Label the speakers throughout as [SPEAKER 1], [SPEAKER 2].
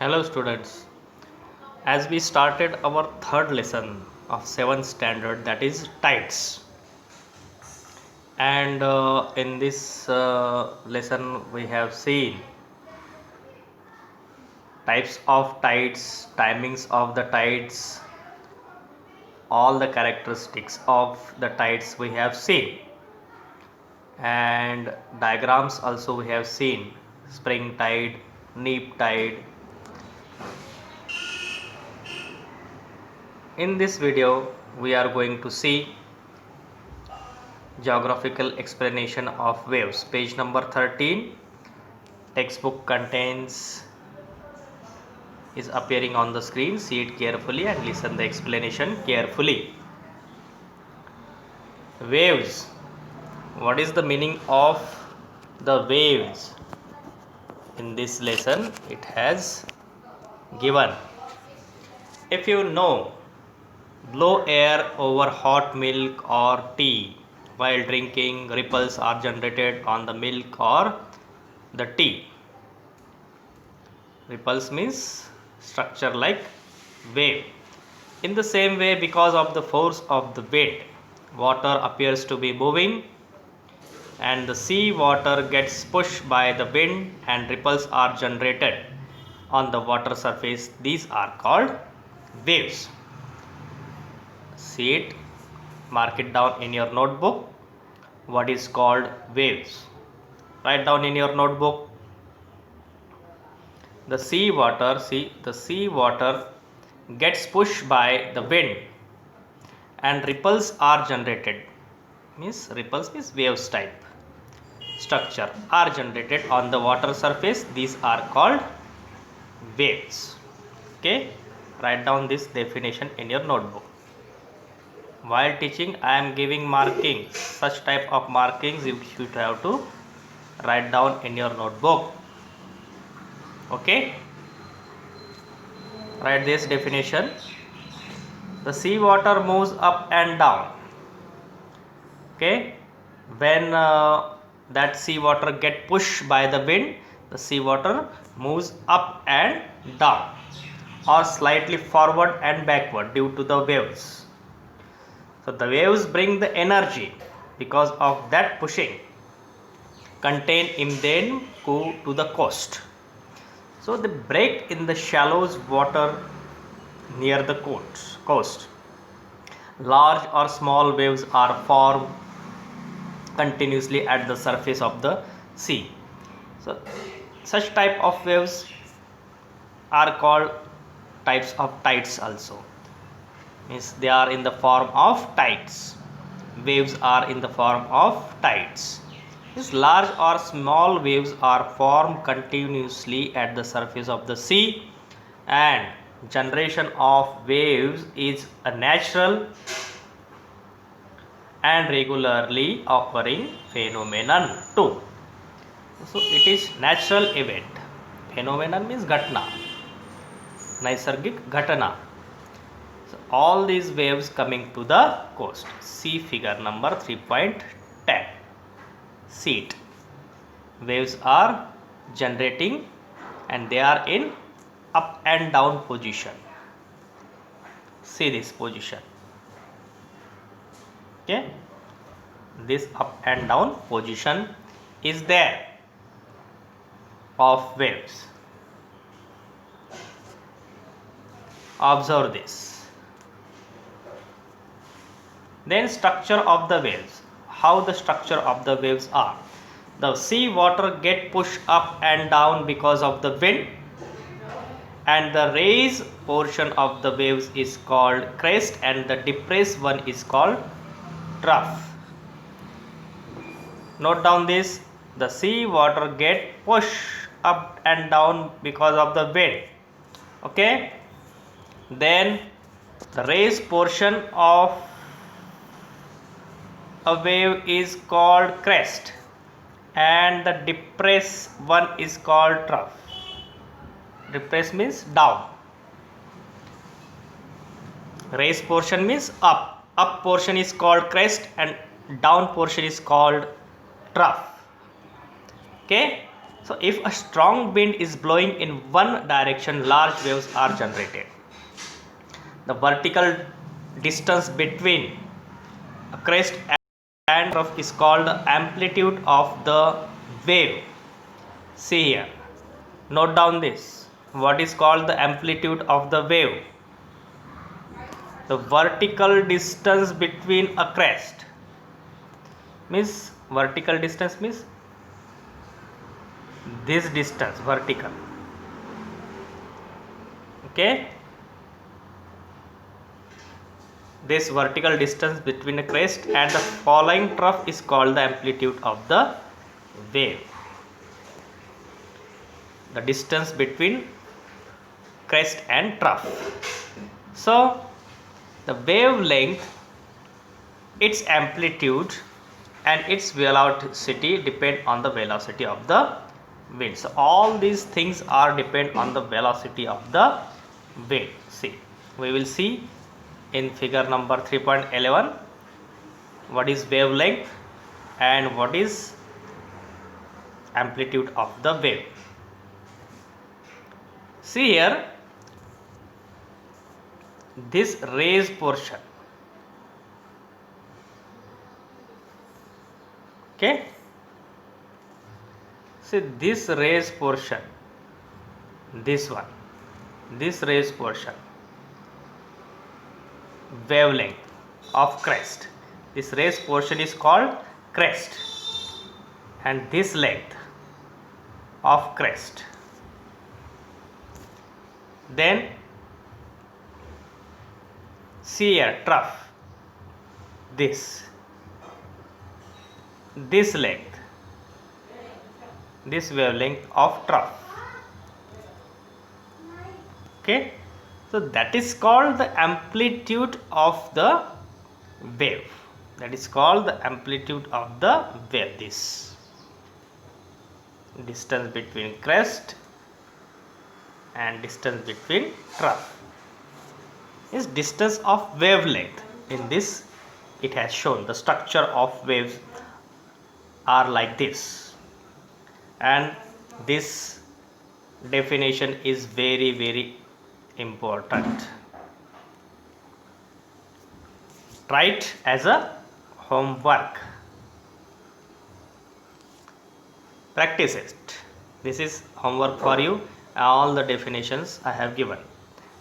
[SPEAKER 1] Hello students, as we started our third lesson of 7th standard, that is tides, and in this lesson we have seen types of tides, timings of the tides, all the characteristics of the tides we have seen, and diagrams also we have seen: spring tide, neap tide. In this video we are going to see geographical explanation of waves. Page number 13, textbook contains is appearing on the screen. See it carefully and listen the explanation carefully. Waves. What is the meaning of the waves? In this lesson it has given. If you know, blow air over hot milk or tea. While drinking, ripples are generated on the milk or the tea. Ripples means structure like wave. In the same way, because of the force of the wind, water appears to be moving, and the sea water gets pushed by the wind and ripples are generated on the water surface. These are called waves. See it, mark it down in your notebook. What is called waves? Write down in your notebook. The sea water, the sea water gets pushed by the wind and ripples are generated. Ripples means waves type structure are generated on the water surface. These are called waves. Okay, write down this definition in your notebook. While teaching, I am giving markings. Such type of markings you should have to write down in your notebook. Okay, write this definition. The sea water moves up and down. Okay, when that sea water get pushed by the wind, the sea water moves up and down or slightly forward and backward due to the waves. So the waves bring the energy because of that pushing contained in them go to the coast. So they break in the shallows water near the coast. Large or small waves are formed continuously at the surface of the sea. So such type of waves are called types of tides also. Means they are in the form of tides. Waves are in the form of tides. These large or small waves are formed continuously at the surface of the sea, and generation of waves is a natural and regularly occurring phenomenon too. So it is natural event. Phenomenon means ghatna, naisargik ghatana. So all these waves coming to the coast. See figure number 3.10. See it. Waves are generating and they are in up and down position. See this position. Okay, this up and down position is there of waves. Observe this. Then structure of the waves. How the structure of the waves are. The sea water get pushed up and down because of the wind, and the raised portion of the waves is called crest and the depressed one is called trough. Note down this. The sea water get pushed up and down because of the wind. Okay, then the raised portion of a wave is called crest and the depressed one is called trough. Depressed means down. Raised portion means up. Up portion is called crest and down portion is called trough. Okay, So if a strong wind is blowing in one direction, large waves are generated. The vertical distance between a crest and trough is called the amplitude of the wave. See here, note down this. What is called the amplitude of the wave? The vertical distance between a crest means vertical distance means this distance vertical. Okay, this vertical distance between a crest and the following trough is called the amplitude of the wave. The distance between crest and trough. So the wavelength, its amplitude and its velocity depend on the velocity of the wind. So all these things are depend on the velocity of the wind. See, we will see in figure number 3.11 what is wavelength and what is amplitude of the wave. See here, this raised portion, okay, see this raised portion, this one, this raised portion, wavelength of crest, this raised portion is called crest, and this length of crest, then see here trough, this length, this wavelength of trough. Okay, so that is called the amplitude of the wave. That is called the amplitude of the wave. This distance between crest and distance between trough is distance of wavelength. In this it has shown the structure of waves are like this, and this definition is very important. Try it as a homework. Practice it. This is homework for you. All the definitions I have given.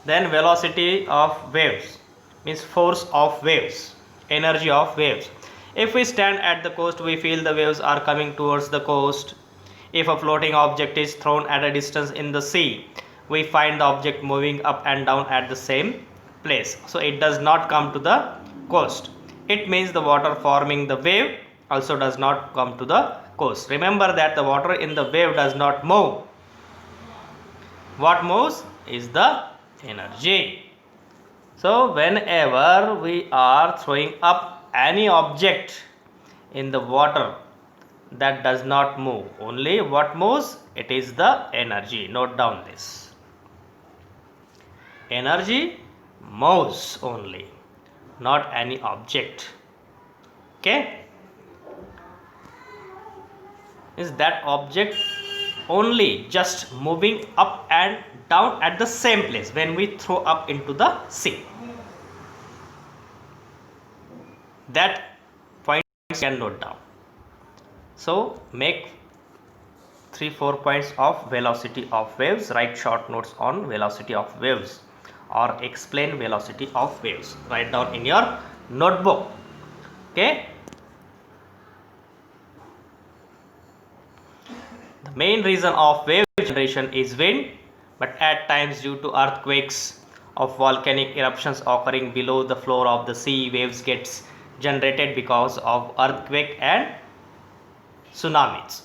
[SPEAKER 1] Then velocity of waves means force of waves, energy of waves. If we stand at the coast, we feel the waves are coming towards the coast. If a floating object is thrown at a distance in the sea, we find the object moving up and down at the same place. So it does not come to the coast. It means the water forming the wave also does not come to the coast. Remember that the water in the wave does not move. What moves is the energy. So whenever we are throwing up any object in the water, that does not move. Only what moves? It is the energy. Note down this. Energy moves only, not any object. Okay? Is that object only just moving up and down at the same place when we throw up into the sea. That point you can note down. So make 3-4 points of velocity of waves. Write short notes on velocity of waves or explain velocity of waves. Write down in your notebook. Okay. The main reason of wave generation is wind, but at times due to earthquakes of volcanic eruptions occurring below the floor of the sea, waves gets generated because of earthquake and tsunamis.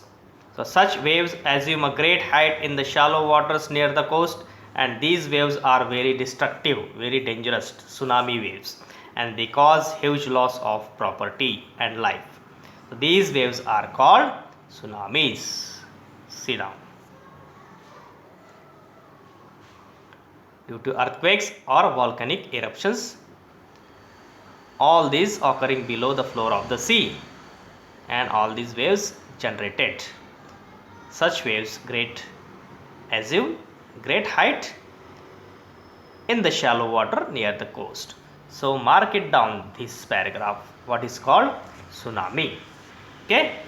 [SPEAKER 1] So such waves assume a great height in the shallow waters near the coast, and these waves are very destructive, very dangerous tsunami waves, and they cause huge loss of property and life. So these waves are called tsunamis. Sit down. Due to earthquakes or volcanic eruptions, all these occurring below the floor of the sea, and all these waves generated. such waves assume great height in the shallow water near the coast. So mark it down, this paragraph, what is called tsunami. Okay,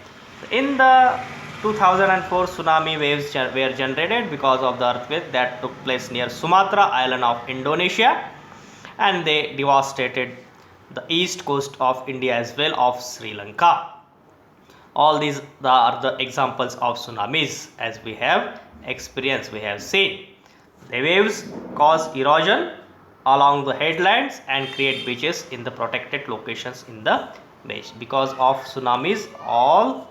[SPEAKER 1] in the 2004 tsunami waves were generated because of the earthquake that took place near Sumatra island of Indonesia, and they devastated the east coast of India as well of Sri Lanka. All these are the examples of tsunamis as we have experienced, we have seen. The waves cause erosion along the headlands and create beaches in the protected locations in the beach. Because of tsunamis, all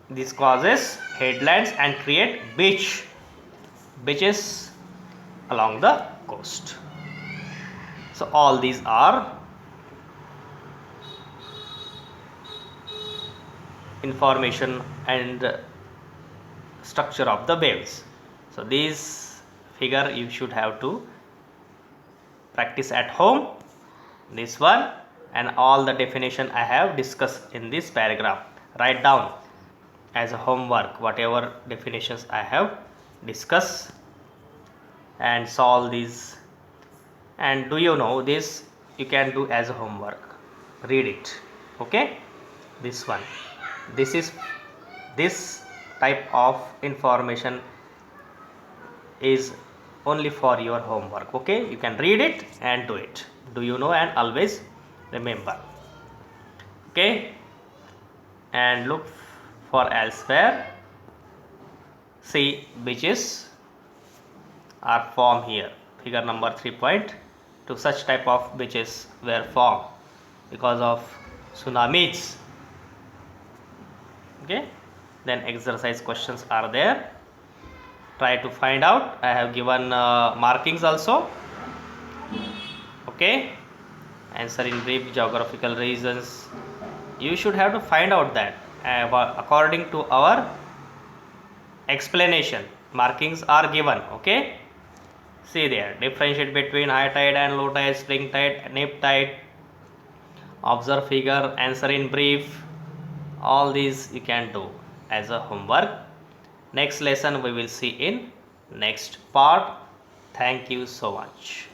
[SPEAKER 1] this causes headlands and create beaches along the coast. So all these are information and structure of the waves. So this figure you should have to practice at home, this one, and all the definition I have discussed in this paragraph. Write down as a homework whatever definitions I have discussed and solve these. And do you know this you can do as a homework, read it. Okay, this one, this type of information is only for your homework. Okay, you can read it and do it. Do you know, and always remember. Okay, and look for elsewhere. See, beaches are formed here. Figure number 3.2. Such type of beaches were formed because of tsunamis. Okay, then exercise questions are there. Try to find out. I have given markings also. Okay, answer in brief, geographical regions. You should have to find out that according to our explanation. Markings are given. Okay, see there, differentiate between high tide and low tide, spring tide, neap tide. Observe figure, answer in brief. All these you can do as a homework. Next lesson we will see in next part. Thank you so much.